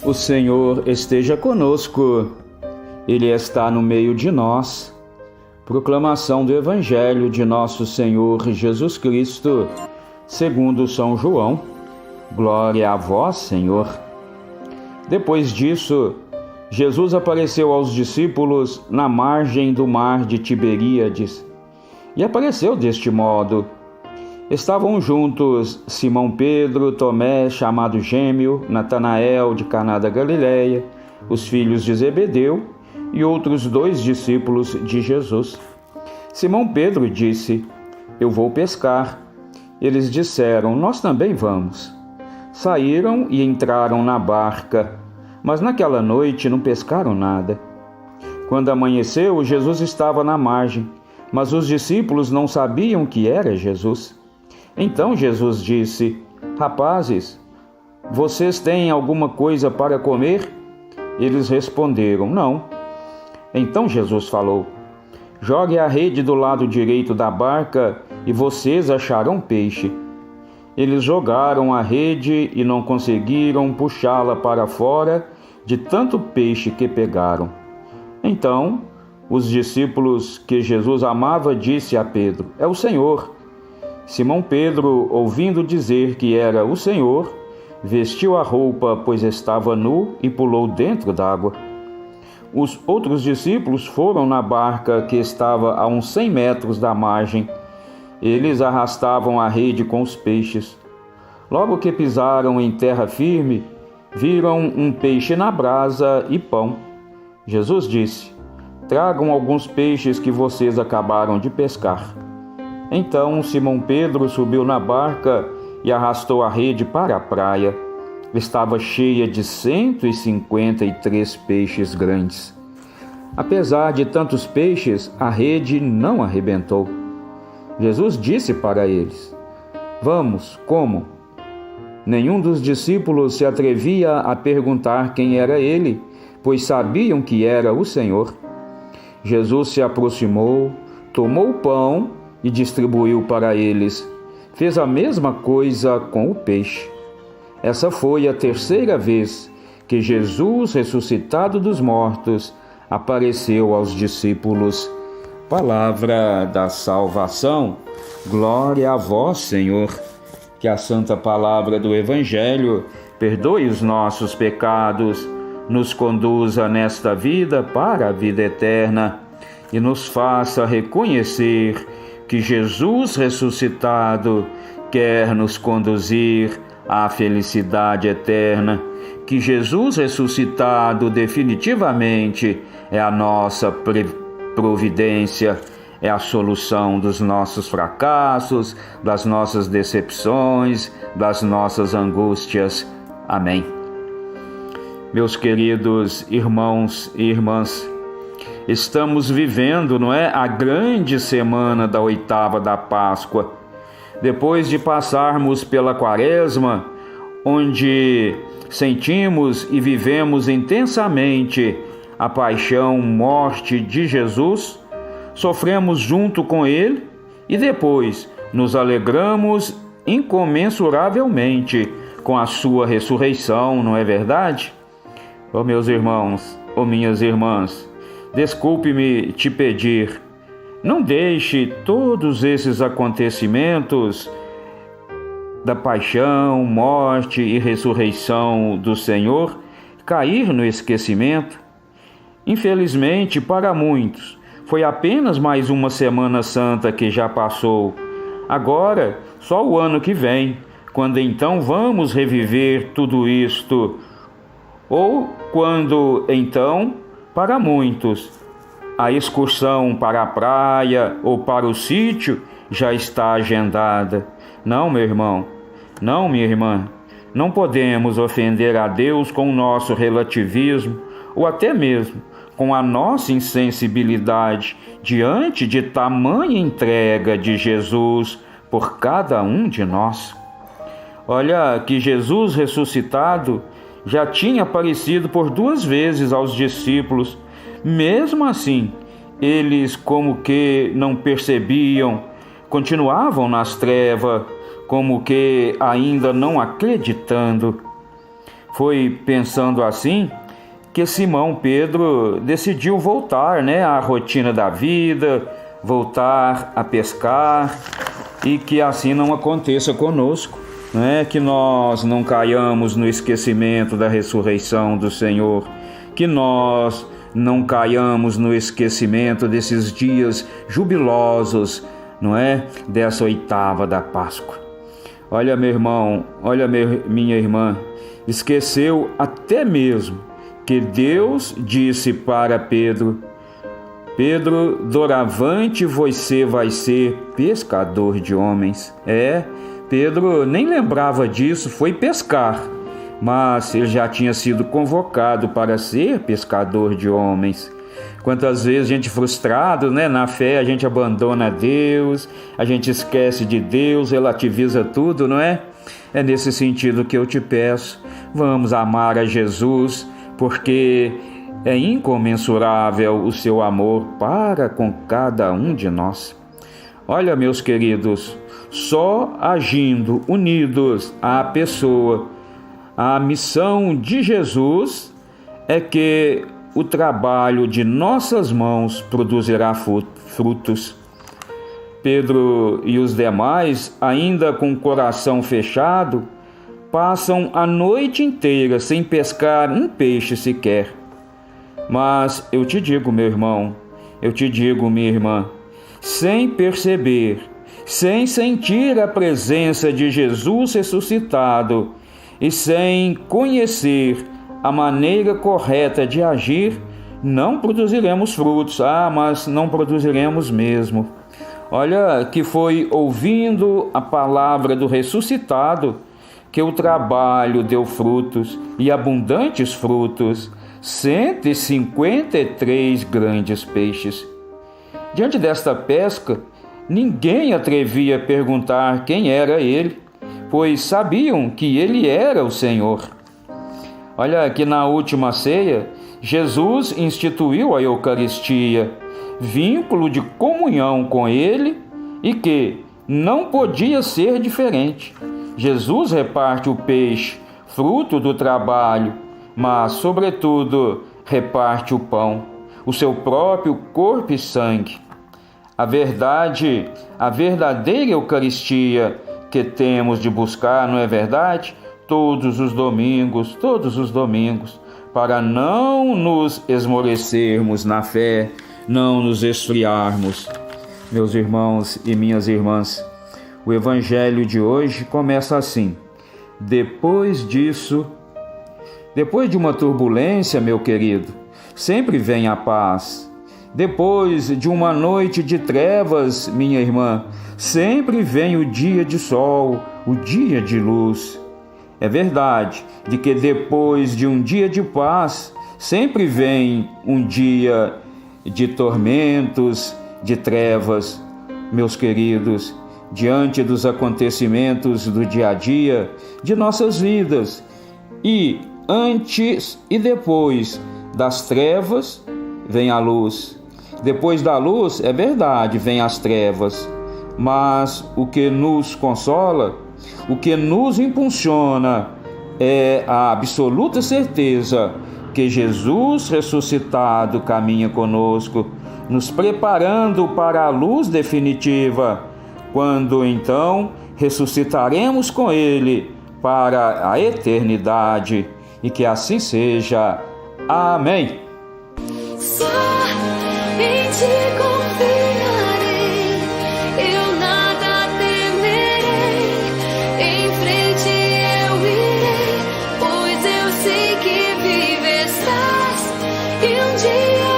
O Senhor esteja conosco, Ele está no meio de nós. Proclamação do Evangelho de Nosso Senhor Jesus Cristo, segundo São João. Glória a vós, Senhor. Depois disso, Jesus apareceu aos discípulos na margem do mar de Tiberíades. E apareceu deste modo: estavam juntos Simão Pedro, Tomé, chamado Gêmeo, Natanael, de Caná da Galileia, os filhos de Zebedeu e outros 2 discípulos de Jesus. Simão Pedro disse: eu vou pescar. Eles disseram: nós também vamos. Saíram e entraram na barca, mas naquela noite não pescaram nada. Quando amanheceu, Jesus estava na margem, mas os discípulos não sabiam que era Jesus. Então Jesus disse: rapazes, vocês têm alguma coisa para comer? Eles responderam: não. Então Jesus falou: jogue a rede do lado direito da barca e vocês acharão peixe. Eles jogaram a rede e não conseguiram puxá-la para fora de tanto peixe que pegaram. Então, os discípulos que Jesus amava disse a Pedro: é o Senhor. Simão Pedro, ouvindo dizer que era o Senhor, vestiu a roupa, pois estava nu, e pulou dentro d'água. Os outros discípulos foram na barca que estava a uns 100 metros da margem. Eles arrastavam a rede com os peixes. Logo que pisaram em terra firme, viram um peixe na brasa e pão. Jesus disse: tragam alguns peixes que vocês acabaram de pescar. Então Simão Pedro subiu na barca e arrastou a rede para a praia. Estava cheia de 153 peixes grandes. Apesar de tantos peixes, a rede não arrebentou. Jesus disse para eles: vamos, comam. Nenhum dos discípulos se atrevia a perguntar quem era ele, pois sabiam que era o Senhor. Jesus se aproximou, tomou o pão e distribuiu para eles. Fez a mesma coisa com o peixe. Essa foi a 3ª vez que Jesus, ressuscitado dos mortos, apareceu aos discípulos. Palavra da salvação. Glória a vós, Senhor. Que a santa palavra do Evangelho perdoe os nossos pecados, nos conduza nesta vida para a vida eterna e nos faça reconhecer que Jesus ressuscitado quer nos conduzir à felicidade eterna, que Jesus ressuscitado definitivamente é a nossa providência, é a solução dos nossos fracassos, das nossas decepções, das nossas angústias. Amém. Meus queridos irmãos e irmãs, estamos vivendo, a grande semana da 8ª da Páscoa. Depois de passarmos pela Quaresma, onde sentimos e vivemos intensamente a paixão, morte de Jesus, sofremos junto com Ele e depois nos alegramos incomensuravelmente com a sua ressurreição, não é verdade? Ó meus irmãos, ó minhas irmãs, desculpe-me te pedir, não deixe todos esses acontecimentos da paixão, morte e ressurreição do Senhor cair no esquecimento. Infelizmente, para muitos, foi apenas mais uma Semana Santa que já passou. Agora, só o ano que vem, quando então vamos reviver tudo isto. Ou quando então, para muitos, a excursão para a praia ou para o sítio já está agendada. Não, meu irmão, não, minha irmã, não podemos ofender a Deus com o nosso relativismo ou até mesmo com a nossa insensibilidade diante de tamanha entrega de Jesus por cada um de nós. Olha que Jesus ressuscitado já tinha aparecido por 2 vezes aos discípulos. Mesmo assim, eles como que não percebiam, continuavam nas trevas, como que ainda não acreditando. Foi pensando assim que Simão Pedro decidiu voltar, à rotina da vida, voltar a pescar, e que assim não aconteça conosco, que nós não caiamos no esquecimento da ressurreição do Senhor, que nós não caiamos no esquecimento desses dias jubilosos, dessa oitava da Páscoa. Olha, meu irmão, olha, minha irmã, esqueceu até mesmo que Deus disse para Pedro: Pedro, doravante você vai ser pescador de homens. Pedro nem lembrava disso, foi pescar, mas ele já tinha sido convocado para ser pescador de homens. Quantas vezes a gente frustrado, na fé, a gente abandona Deus, a gente esquece de Deus, relativiza tudo, não é? É nesse sentido que eu te peço, vamos amar a Jesus, porque é incomensurável o seu amor para com cada um de nós. Olha, meus queridos, só agindo unidos à pessoa, à missão de Jesus, é que o trabalho de nossas mãos produzirá frutos. Pedro e os demais, ainda com o coração fechado, passam a noite inteira sem pescar um peixe sequer. Mas eu te digo, meu irmão, eu te digo, minha irmã, sem perceber, sem sentir a presença de Jesus ressuscitado e sem conhecer a maneira correta de agir, não produziremos frutos. Mas não produziremos mesmo. Olha, que foi ouvindo a palavra do ressuscitado que o trabalho deu frutos, e abundantes frutos, 153 grandes peixes. Diante desta pesca, ninguém atrevia a perguntar quem era ele, pois sabiam que ele era o Senhor. Olha que na última ceia, Jesus instituiu a Eucaristia, vínculo de comunhão com ele, e que não podia ser diferente. Jesus reparte o peixe, fruto do trabalho, mas, sobretudo, reparte o pão, o seu próprio corpo e sangue. A verdadeira Eucaristia que temos de buscar, não é verdade? Todos os domingos, para não nos esmorecermos na fé, não nos esfriarmos. Meus irmãos e minhas irmãs, o Evangelho de hoje começa assim: depois disso, depois de uma turbulência, meu querido, sempre vem a paz. Depois de uma noite de trevas, minha irmã, sempre vem o dia de sol, o dia de luz. É verdade de que depois de um dia de paz, sempre vem um dia de tormentos, de trevas. Meus queridos, diante dos acontecimentos do dia a dia, de nossas vidas, e antes e depois das trevas, vem a luz. Depois da luz, é verdade, vem as trevas. Mas o que nos consola, o que nos impulsiona, é a absoluta certeza que Jesus ressuscitado caminha conosco, nos preparando para a luz definitiva, quando então ressuscitaremos com Ele para a eternidade. E que assim seja. Amém. Só em Ti confiarei, eu nada temerei, em frente eu irei, pois eu sei que vive estás, e um dia